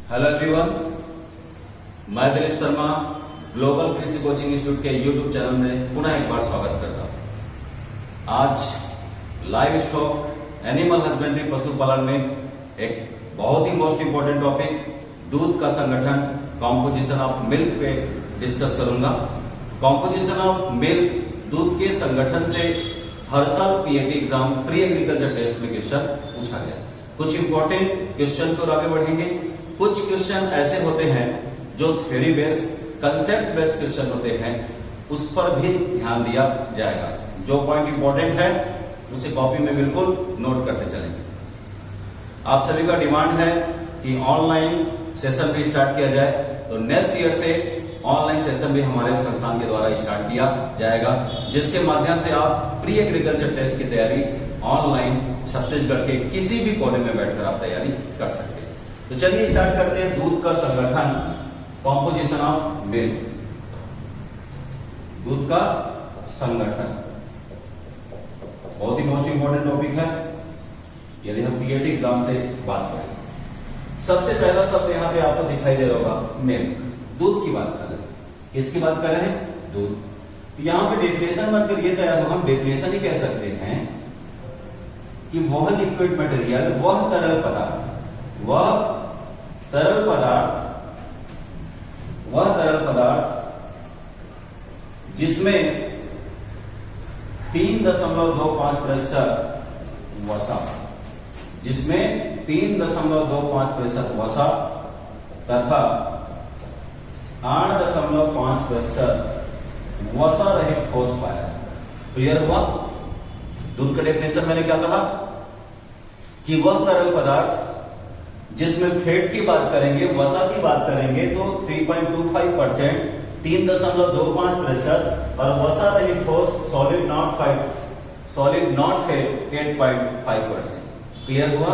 Hello everyone, मैं Dilip Sharma global कृषि coaching institute के यूट्यूब चैनल में पुनः एक बार स्वागत करता हूं। आज लाइव स्टॉक एनिमल हस्बेंड्री पशुपालन में एक बहुत ही मोस्ट इंपोर्टेंट टॉपिक दूध का संगठन कॉम्पोजिशन ऑफ मिल्क पे डिस्कस करूंगा। कॉम्पोजिशन ऑफ मिल्क दूध के संगठन से हर साल PAT exam pre agriculture test में क्वेश्चन पूछा गया। कुछ इंपॉर्टेंट क्वेश्चन को आगे बढ़ेंगे। कुछ क्वेश्चन ऐसे होते हैं जो theory based concept based question होते हैं, उस पर भी ध्यान दिया जाएगा। जो पॉइंट इंपॉर्टेंट है उसे कॉपी में बिल्कुल नोट करते चलेंगे। आप सभी का डिमांड है कि ऑनलाइन सेशन भी स्टार्ट किया जाए, तो नेक्स्ट ईयर से ऑनलाइन सेशन भी हमारे संस्थान के द्वारा स्टार्ट किया जाएगा, जिसके माध्यम से आप प्री एग्रीकल्चर टेस्ट की तैयारी ऑनलाइन छत्तीसगढ़ के किसी भी कोने में बैठकर आप तैयारी कर सकते हैं। तो चलिए स्टार्ट करते हैं। दूध का संगठन कॉम्पोजिशन ऑफ मिल्क, दूध का संगठन बहुत ही मोस्ट इंपोर्टेंट टॉपिक है यदि हम पीएटी एग्जाम से बात करें। सबसे पहला शब्द यहाँ पे आपको दिखाई दे रहा होगा मिल्क, दूध की बात कर रहे हैं। किसकी बात कर रहे हैं? दूध। तो यहाँ पे डेफिनेशन बनकर ये तैयार होगा। हम डेफिनेशन ही कह सकते हैं कि वह लिक्विड मटेरियल, वह तरल पदार्थ, वह तरल पदार्थ जिसमें 3.25% वसा, जिसमें 3.25% वसा तथा 8.5% वसा रहित ठोस पाया। क्लियर हुआ? दूध का डेफिनेशन मैंने क्या कहा कि वह तरल पदार्थ जिसमें फैट की बात करेंगे, वसा की बात करेंगे तो 3.25%, 3.25% और वसा रहित ठोस सॉलिड नॉट फैट 8.5%। क्लियर हुआ?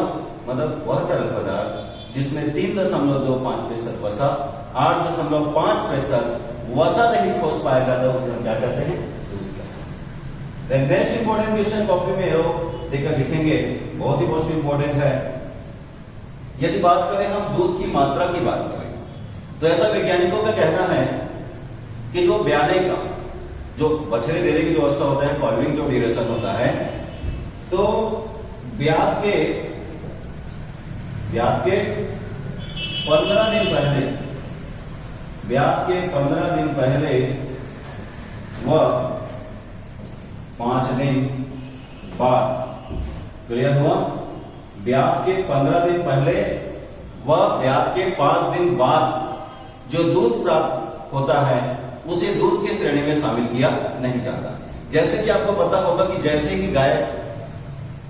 मतलब वह तरल पदार्थ जिसमें 3.25% वसा, 8.5% वसा रहित ठोस पाया जाता है, उसे हम क्या कहते हैं? दूध कहते हैं। नेक्स्ट इंपॉर्टेंट क्वेश्चन कॉपी में एरो देकर लिखेंगे, बहुत ही मोस्ट इंपॉर्टेंट है। यदि बात करें हम दूध की मात्रा की बात करें तो ऐसा वैज्ञानिकों का कहना है कि जो ब्याने का, जो बछड़े देने की जो अवस्था होता है, कॉल्विंग जो ड्यूरेशन होता है, तो ब्यात के 15 दिन पहले, ब्यात के 15 दिन पहले वह 5 दिन बाद, क्लियर हुआ? ब्यात के 15 दिन पहले व ब्यात के 5 दिन बाद जो दूध प्राप्त होता है उसे दूध की श्रेणी में शामिल किया नहीं जाता। जैसे कि आपको पता होगा कि जैसे ही गाय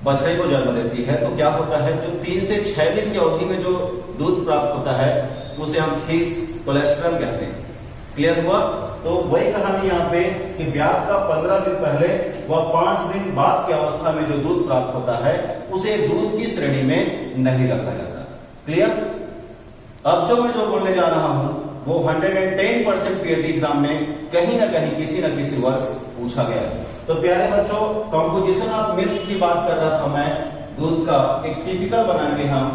बछड़े को जन्म देती है तो क्या होता है, जो 3 से 6 दिन की अवधि में जो दूध प्राप्त होता है उसे हम खीस, कोलेस्ट्रॉल कहते हैं। क्लियर हुआ? तो वही कहानी यहाँ पे कि ब्यात का 15 दिन पहले व 5 दिन बाद की अवस्था में जो दूध प्राप्त होता है उसे दूध की श्रेणी में नहीं रखा जाता। क्लियर? अब जो मैं जो बोलने जा रहा हूं वो 110% पीएटी एग्जाम में कहीं ना कहीं किसी न किसी वर्ष पूछा गया है। तो प्यारे बच्चों, कॉम्पोजिशन ऑफ मिल्क की बात कर रहा था मैं। दूध का एक टिपिकल बनाएंगे हम,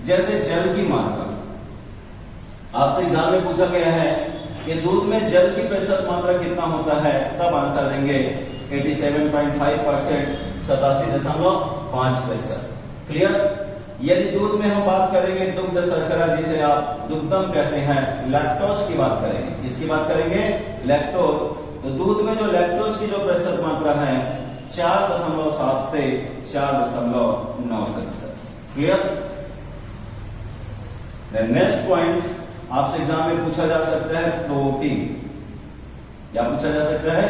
जैसे जल की मात्रा। आपसे एग्जाम में पूछा गया है कि दूध में जल की प्रतिशत मात्रा कितना होता है, तब आंसर देंगे 87.5%, 87.5%। क्लियर? यदि दूध में हम बात करेंगे दुग्ध शर्करा, जिसे आप दुग्धम कहते हैं, लैक्टोज की बात करेंगे। इसकी बात करेंगे लैक्टोज। तो दूध में जो लैक्टोज की जो प्रतिशत मात्रा है 4.7 से 4.9%। क्लियर? नेक्स्ट पॉइंट आपसे एग्जाम में पूछा जा सकता है प्रोटीन। क्या पूछा जा सकता है?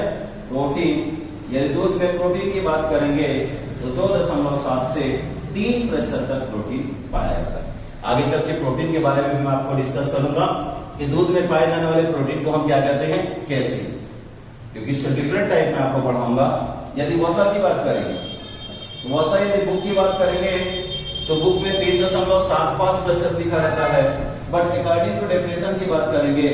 प्रोटीन। यदि दूध में प्रोटीन की बात करेंगे तो 2.7 से 3% तक प्रोटीन पाया जाता है। आगे चल के प्रोटीन के बारे में भी मैं आपको डिस्कस करूंगा कि दूध में पाए जाने वाले प्रोटीन को हम क्या कहते हैं, कैसे, क्योंकि इसके डिफरेंट टाइप में आपको पढ़ाऊंगा। यदि वसा की बात करेंगे, वसा यदि बुक की बात करेंगे तो बुक में 3.75% लिखा रहता है, बट अकॉर्डिंग टू डेफिनेशन की बात करेंगे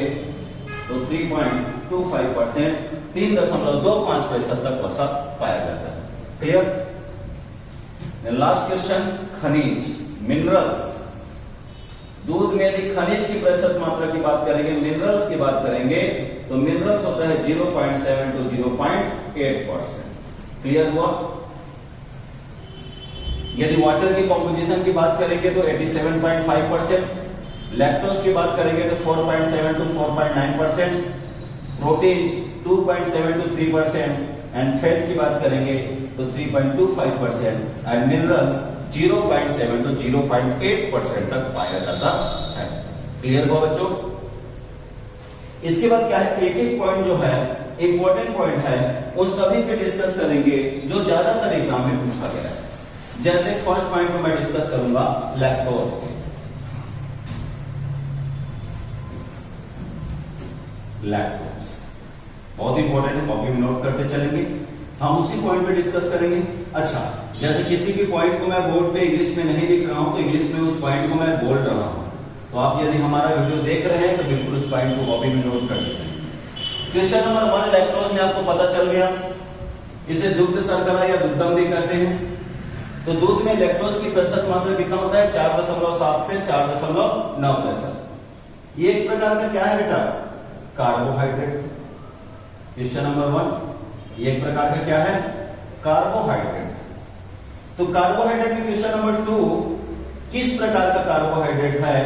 तो 3.25%, 3.25% तक वसा पाया जाता है। क्लियर? लास्ट क्वेश्चन, खनिज, मिनरल्स। दूध में यदि खनिज की प्रतिशत मात्रा की बात करेंगे, मिनरल्स की बात करेंगे, तो मिनरल्स होता है 0.7 to 0.8%। क्लियर हुआ? यदि वाटर की कॉम्पोजिशन की बात करेंगे तो 87.5%, लैक्टोज की बात करेंगे तो 4.7 to 4.9%, protein 2.7 to 3%, and fat की बात करेंगे तो 3.25%, एंड मिनरल्स 0.7 to 0.8% तक पाया जाता है। क्लियर हुआ बच्चों? इसके बाद क्या है, एक एक पॉइंट जो है इंपॉर्टेंट पॉइंट है, उन सभी पे डिस्कस करेंगे जो ज्यादातर एग्जाम में पूछा गया है। जैसे फर्स्ट पॉइंट को मैं डिस्कस करूंगा लैक्टोज पे। लैक्टोज बहुत इंपॉर्टेंट है, कॉपी में नोट करते चलेंगे, हम उसी पॉइंट पे डिस्कस करेंगे। अच्छा, जैसे किसी भी पॉइंट को मैं बोर्ड पे इंग्लिश में नहीं लिख रहा हूं तो इंग्लिश में उस पॉइंट को मैं बोल रहा हूं, तो आप यदि हमारा वीडियो देख रहे हैं तो बिल्कुल उस पॉइंट को कॉपी में नोट करते चलेंगे। क्वेश्चन नंबर 1 लैक्टोज में आपको पता चल गया, इसे दुग्ध शर्करा या दुग्धम भी कहते हैं। तो दूध में लैक्टोज की प्रतिशत मात्रा कितना होता है? 4.7 से 4.9%। ये एक प्रकार का क्या है बेटा? कार्बोहाइड्रेट। क्वेश्चन नंबर 1 ये एक प्रकार का क्या है? कार्बोहाइड्रेट। तो कार्बोहाइड्रेट में क्वेश्चन नंबर 2 किस प्रकार का कार्बोहाइड्रेट है?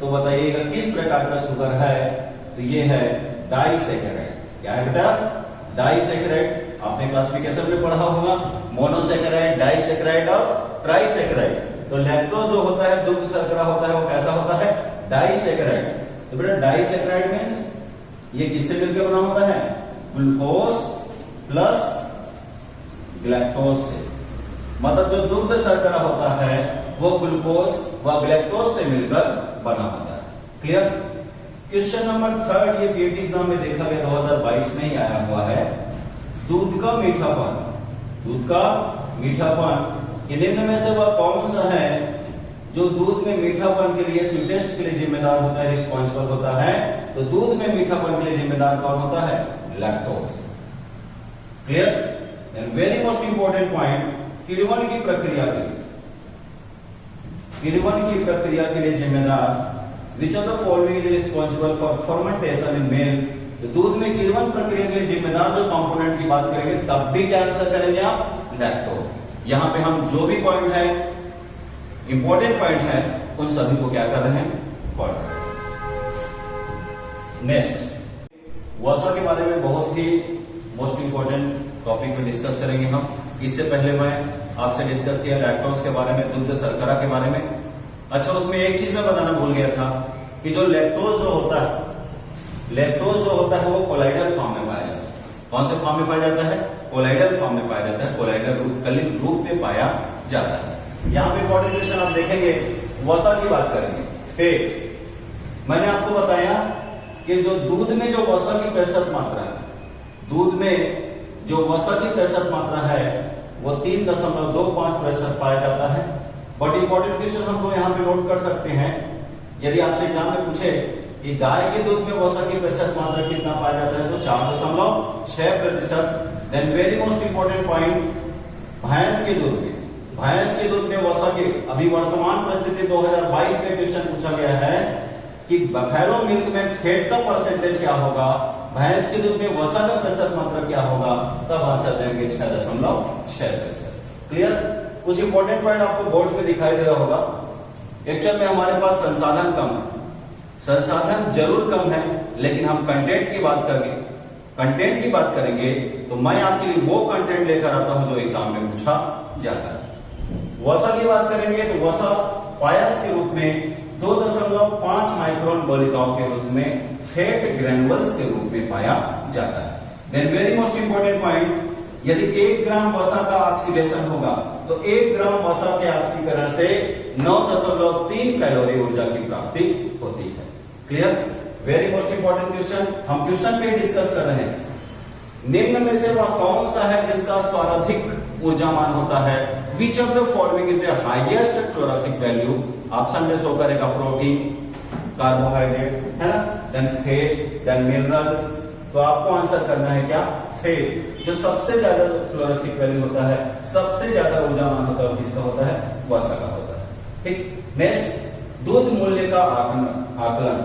तो बताइएगा किस प्रकार का शुगर है? तो ये है डाइसैकेराइड। क्या है बेटा? डाइसैकेराइड। आपने क्लासिफिकेशन में पढ़ा होगा, मोनोसैकेराइड, डाइसैकेराइड और ट्राइसैकेराइड। तो लैक्टोज जो होता है, दुग्ध शर्करा होता है, वो कैसा होता है? डाइसैकेराइड। तो बेटा डाइसैकेराइड मींस ये किससे मिलकर बना होता है? ग्लूकोज प्लस ग्लैक्टोज से। मतलब जो दुग्ध शर्करा होता है वो ग्लूकोज व ग्लैक्टोज से मिलकर बना होता है। क्लियर? क्वेश्चन नंबर 3 ये पीएटी एग्जाम में देखा गया, 2022 में ही आया हुआ है। दूध का मीठापन। दूध का मीठापन निम्न में से वह कौन सा है जो दूध में मीठापन के लिए स्वीटेस्ट के लिए जिम्मेदार होता है, रिस्पॉन्सिबल होता है? तो दूध में मीठापन के लिए जिम्मेदार कौन होता है? Lactose. Clear? And very most important point, किण्वन की प्रक्रिया के लिए, किण्वन की प्रक्रिया के लिए जिम्मेदार which of the following is responsible for fermentation in milk? तो दूध में किण्वन प्रक्रिया के लिए जिम्मेदार जो कंपोनेंट की बात करेंगे तब भी क्या आंसर करेंगे आप? लैक्टोज। यहां पे हम जो भी पॉइंट है, इंपॉर्टेंट पॉइंट है, उन सभी को क्या कर रहे हैं? पढ़ रहे हैं। नेक्स्ट, वसा के बारे में बहुत ही मोस्ट इंपॉर्टेंट टॉपिक पे डिस्कस करेंगे हम। इससे पहले मैं आपसे डिस्कस किया लैक्टोज के बारे में, दुग्ध शर्करा के बारे में। अच्छा, उसमें एक चीज मैं बताना भूल गया था कि जो लैक्टोज जो होता है, लैक्टोज जो होता है वो कोलाइडल फॉर्म में पाया जाता है। कौन से फॉर्म में पाया जाता है? कोलाइडल फॉर्म में पाया जाता है, कोलाइडल रूप, कलित रूप में पाया जाता है। यहाँ पे इंपॉर्टेंट क्वेश्चन आप देखेंगे, वसा की बात करेंगे, फैट। मैंने आपको बताया कि जो दूध में जो वसा की प्रतिशत मात्रा है, दूध में जो वसा की प्रतिशत मात्रा है वो 3.25% पाया जाता है। बट इंपॉर्टेंट क्वेश्चन हम लोग यहाँ पे नोट कर सकते हैं, यदि आपसे एग्जाम में पूछे कि गाय के दूध में वसा की प्रतिशत मात्रा कितना पाया जाता है, तो 4.6%। Then very most important point, भैंस के दूध में, भैंस के दूध में वसा की, अभी वर्तमान परिस्थिति 2022 में क्वेश्चन पूछा गया है कि बफेलो मिल्क में फैट का परसेंटेज क्या होगा, भैंस के दूध में वसा का प्रतिशत मात्रा क्या होगा, तब आंसर देंगे 6.6%। क्लियर? कुछ इंपॉर्टेंट पॉइंट आपको बोर्ड पे दिखाई दे रहा होगा। एक्चुअल में हमारे पास संसाधन कम है, संसाधन जरूर कम है, लेकिन हम कंटेंट की बात करेंगे, कंटेंट की बात करेंगे तो मैं आपके लिए वो कंटेंट लेकर आता हूं जो एग्जाम में पूछा जाता है। वसा की बात करेंगे तो वसा पायस के रूप में 2.5 माइक्रोन गोलिकाओं के रूप में फैट ग्रैन्युल्स के रूप में पाया जाता है। Then very most important point, यदि 1 ग्राम वसा का ऑक्सीडेशन होगा तो 1 ग्राम वसा के ऑक्सीकरण से 9.3 कैलोरी ऊर्जा की प्राप्ति होती है। Clear? Very most important question, हम क्वेश्चन पे डिस्कस कर रहे हैं। निम्न में से वह कौन सा है जिसका सर्वाधिक ऊर्जामान होता है? Which of the following is the highest calorific value? Option में शो करेगा प्रोटीन, कार्बोहाइड्रेट, है ना, देन फैट, देन मिनरल्स। तो आपको आंसर करना है क्या? फैट। जो सबसे ज्यादा कैलोरिफिक वैल्यू होता है, सबसे ज्यादा ऊर्जावान होता है, किसका होता है? वसा का होता है। ठीक। नेक्स्ट, दूध मूल्य का आकलन,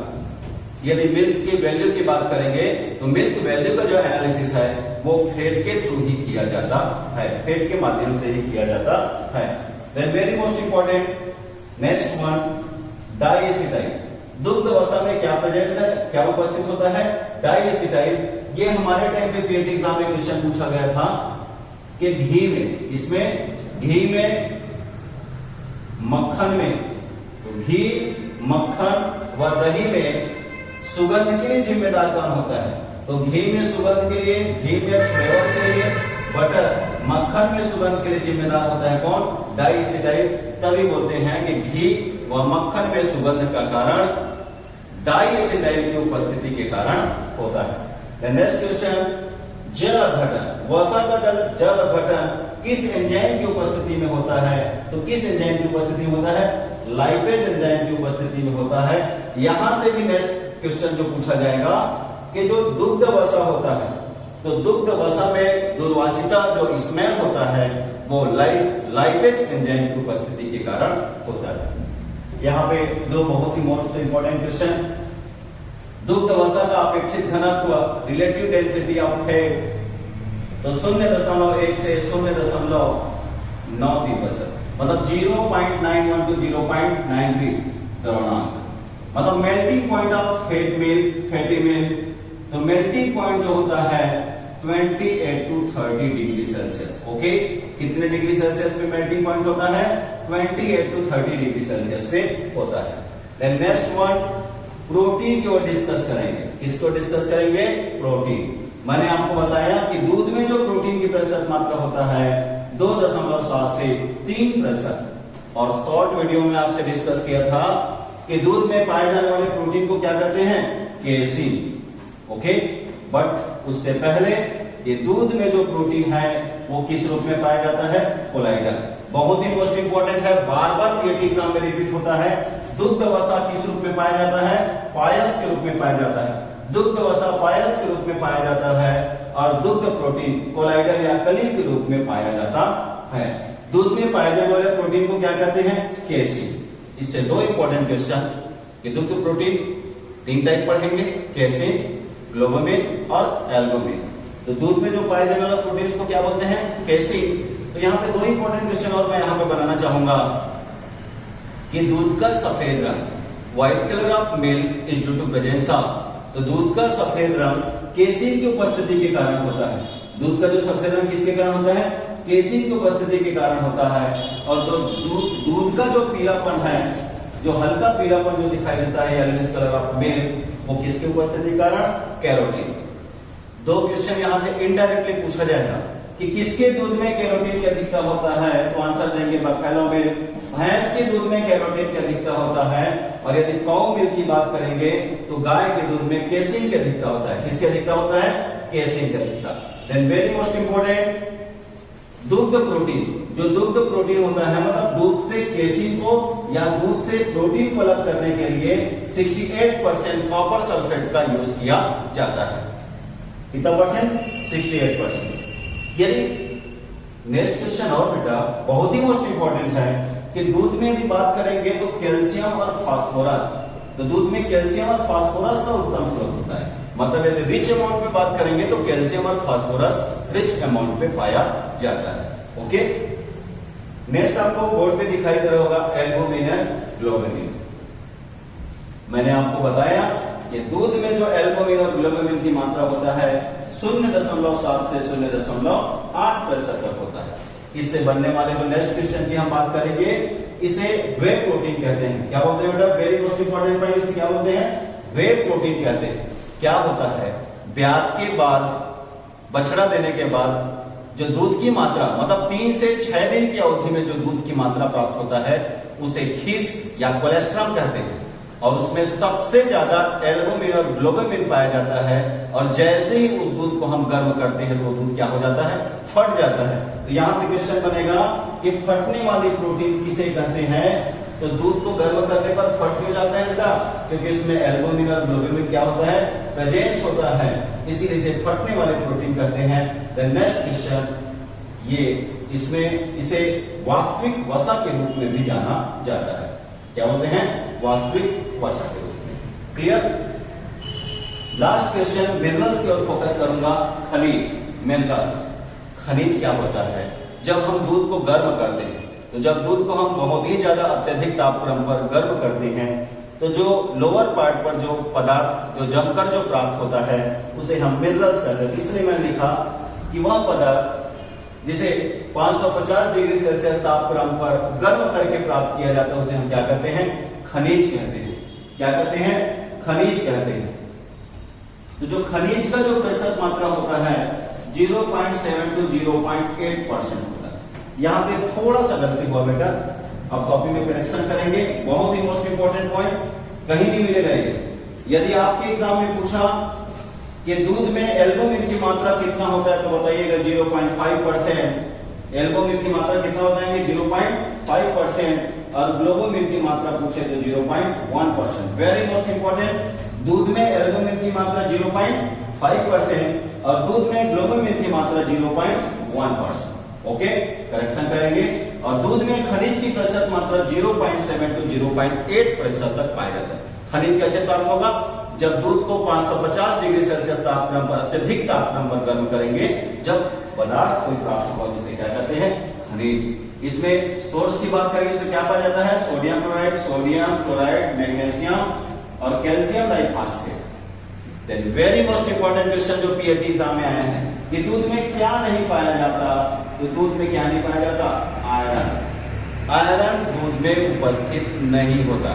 यदि मिल्क की वैल्यू की बात करेंगे तो मिल्क वैल्यू का जो एनालिसिस है वो फैट के थ्रू ही किया जाता है, फैट के माध्यम से ही किया जाता है। Then very most important next one, diacetyl. दुग्ध वसा में क्या प्रेजेंस है, क्या उपस्थित होता है, डाइएसिटाइल। ये हमारे टाइम पे पीएटी एग्जाम में क्वेश्चन पूछा गया था कि घी में, इसमें घी में, मक्खन में, तो घी, मक्खन व दही में सुगंध के लिए जिम्मेदार कौन होता है? तो घी में सुगंध के लिए, घी में फ्लेवर के लिए, बटर, मक्खन में सुगंध के लिए जिम्मेदार होता है कौन? डाइएसिटाइल। तभी बोलते हैं कि घी व मक्खन में सुगंध का कारण डाइएसिटाइल की उपस्थिति के कारण होता है। नेक्स्ट क्वेश्चन, जल अपघटन। वसा का जल अपघटन किस एंजाइम की उपस्थिति में होता है? तो किस एंजाइम की उपस्थिति में होता है? लाइपेज एंजाइम की उपस्थिति में होता है। यहां से भी नेक्स्ट क्वेश्चन जो पूछा जाएगा कि जो दुग्ध वसा होता है, तो दुग्ध वसा में दुर्वासिता जो स्मेल होता है वो लाइपेज एंजाइम की उपस्थिति के कारण होता है। यहाँ पे दो बहुत ही मोस्ट इंपॉर्टेंट क्वेश्चन, दुग्ध वसा का अपेक्षित घनत्व, रिलेटिव डेंसिटी ऑफ फैट, तो 0.1 से 0.93%, मतलब 0.91 टू 0.93 द्रवणांक। मतलब melting point of fatty milk, तो मेल्टिंग पॉइंट जो होता है 28 टू 30 डिग्री सेल्सियस। ओके, कितने डिग्री सेल्सियस पे मेल्टिंग पॉइंट होता है? 28 टू 30 डिग्री सेल्सियस पे होता है। देन नेक्स्ट वन, प्रोटीन को डिस्कस करेंगे। किसको डिस्कस करेंगे? प्रोटीन। मैंने आपको बताया कि दूध में जो प्रोटीन की प्रतिशत मात्रा होता है 2.7 से 3%, और शॉर्ट वीडियो में आपसे डिस्कस किया था कि दूध में पाए जाने वाले प्रोटीन को क्या कहते हैं? केसीन। ओके, बट उससे पहले ये दूध में जो प्रोटीन है वो किस रूप में पाया जाता है? कोलाइडल। बहुत ही मोस्ट इंपॉर्टेंट है, बार बार पीएटी एग्जाम में रिपीट होता है। दुग्ध वसा किस रूप में पाया जाता है? पायस के रूप में पाया जाता है। दुग्ध वसा पायस के रूप में पाया जाता है और दुग्ध प्रोटीन कोलाइडल या कलील के रूप में पाया जाता है। दूध में पाए जाने वाले प्रोटीन को क्या कहते हैं? केसीन। इससे दो इंपॉर्टेंट क्वेश्चन कि दुग्ध प्रोटीन 3 टाइप पढ़ेंगे, केसीन, ग्लोबुमिन और एल्बुमिन। तो दूध में जो पाए जाने वाले प्रोटीन को क्या बोलते हैं? केसीन। तो यहाँ पे दो इंपॉर्टेंट क्वेश्चन और मैं यहाँ पे बनाना चाहूंगा कि दूध का सफेद रंग, white colour of milk is due to presence of, तो दूध का सफेद रंग केसीन की उपस्थिति के कारण होता है। दूध का जो सफेद रंग किसके कारण होता है? केसीन की उपस्थिति के कारण होता है। और तो दूध का जो पीलापन है, जो हल्का पीलापन जो दिखाई देता है येलोइश कलर ऑफ मिल्क, वो किसकी उपस्थिति के कारण? कैरोटीन। दो क्वेश्चन यहां से इनडायरेक्टली पूछा जाएगा कि किसके दूध में कैरोटीन की अधिकता होता है, तो आंसर देंगे बफेलो मिल्क। भैंस के दूध में कैरोटीन की अधिकता होता है। और यदि काऊ मिल्क की बात करेंगे तो गाय के दूध में केसीन की अधिकता होता है। किसकी अधिकता होता है? केसीन की अधिकता। देन वेरी मोस्ट इंपॉर्टेंट, दुग्ध प्रोटीन, जो दुग्ध प्रोटीन होता है मतलब दूध से केसीन को या दूध से प्रोटीन को अलग करने के लिए 68% कॉपर सल्फेट का यूज किया जाता है। कितना परसेंट? 68%। यदि नेक्स्ट क्वेश्चन और बेटा बहुत ही मोस्ट इंपॉर्टेंट है कि दूध में यदि बात करेंगे तो कैल्शियम और फास्फोरस, तो दूध में कैल्शियम और फास्फोरस का उत्तम स्रोत होता है। मतलब यदि रिच अमाउंट में बात करेंगे तो कैल्शियम और फास्फोरस रिच अमाउंट पे पाया जाता है। ओके, नेक्स्ट आपको बोर्ड पे दिखाई दे रहा होगा एल्बुमिन और ग्लोबुमिन। मैंने आपको बताया कि दूध में जो एल्बुमिन और ग्लोबुमिन की मात्रा होता है 0.7 से 0.8% तक होता है। इससे बनने वाले जो नेक्स्ट क्वेश्चन की हम बात करेंगे, इसे वे प्रोटीन कहते हैं। क्या बोलते हैं बेटा? वेरी मोस्ट इंपॉर्टेंट पॉइंट, इसे क्या बोलते हैं? वे प्रोटीन कहते हैं। क्या होता है? ब्यात के बाद, बछड़ा देने के बाद जो दूध की मात्रा, मतलब 3 से 6 दिन की अवधि में जो दूध की मात्रा प्राप्त होता है उसे खीस या कोलेस्ट्रम कहते हैं। और उसमें सबसे ज्यादा एल्बुमिन और ग्लोबुमिन पाया जाता है। और जैसे ही उस दूध को हम गर्म करते हैं तो दूध क्या हो जाता है? फट जाता है। तो यहाँ पे क्वेश्चन बनेगा कि फटने वाली प्रोटीन किसे कहते हैं? तो दूध को गर्म करने पर फट क्यों जाता है बेटा? क्योंकि इसमें एल्बुमिन और ग्लोबुमिन क्या होता है? प्रेजेंस होता है, इसीलिए इसे फटने वाले प्रोटीन कहते हैं। द नेक्स्ट क्वेश्चन, ये इसमें इसे वास्तविक वसा के रूप में भी जाना जाता है। क्या बोलते हैं? वास्तविक वर्षा के रूप में। क्लियर? लास्ट क्वेश्चन मिनरल्स की ओर फोकस करूंगा। खनिज, मिनरल्स। खनिज क्या होता है? जब हम दूध को गर्म करते हैं, तो जब दूध को हम बहुत ही ज्यादा अत्यधिक तापक्रम पर गर्म करते हैं, तो जो लोअर पार्ट पर जो पदार्थ जो जमकर जो प्राप्त होता है उसे हम मिनरल्स कहते हैं। इसलिए मैंने लिखा कि वह पदार्थ जिसे 550 डिग्री सेल्सियस तापक्रम पर गर्म करके प्राप्त किया जाता है उसे हम क्या कहते हैं? खनिज कहते हैं। क्या कहते हैं? खनिज कहते हैं। तो जो खनिज का जो प्रतिशत मात्रा होता है 0.7 to 0.8% होता है। यहाँ पे थोड़ा सा गलती हुआ बेटा, अब कॉपी में करेक्शन करेंगे। बहुत ही मोस्ट इंपॉर्टेंट पॉइंट, कहीं नहीं मिलेगा ये। यदि आपके एग्जाम में पूछा कि दूध में एल्बुमिन की मात्रा कितना होता है, तो बताइएगा 0.5%। एल्बुमिन की मात्रा कितना होता है? 0.5%। और ग्लोबुमिन की मात्रा पूछे तो 0.1%। वेरी मोस्ट इंपॉर्टेंट, दूध में एल्बुमिन की मात्रा 0.5% और दूध में ग्लोबुमिन की मात्रा 0.1%। ओके, करेक्शन करेंगे। और दूध में खनिज की प्रतिशत मात्रा 0.7 to 0.8% तक पाया जाता है। खनिज कैसे प्राप्त होगा? जब दूध को 550 डिग्री सेल्सियस तापक्रम पर, अत्यधिक तापक्रम पर गर्म करेंगे, जब पदार्थ कोई प्राप्त होगा जिसे क्या कहते हैं? खनिज। इसमें सोर्स की बात करेंगे, इसमें क्या पाया जाता है? सोडियम क्लोराइड, मैग्नीशियम और calcium diphosphate. Then very most important question जो पीएटी एग्जाम में आया है कि दूध में क्या नहीं पाया जाता? तो दूध में क्या नहीं पाया जाता? आयरन। आयरन दूध में उपस्थित नहीं होता।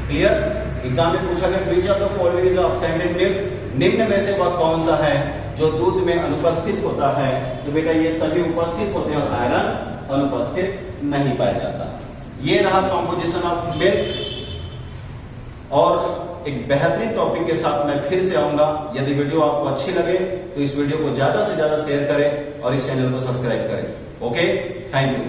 क्लियर? एग्जाम में पूछा गया which of the following is absent in milk? निम्न में से वह कौन सा है जो दूध में अनुपस्थित होता है? तो बेटा ये सभी उपस्थित होते हैं और आयरन अनुपस्थित नहीं पाया जाता। ये रहा कॉम्पोजिशन ऑफ मिल्क। और एक बेहतरीन टॉपिक के साथ मैं फिर से आऊंगा। यदि वीडियो आपको अच्छी लगे तो इस वीडियो को ज्यादा से ज्यादा शेयर करें और इस चैनल को सब्सक्राइब करें। Okay, thank you.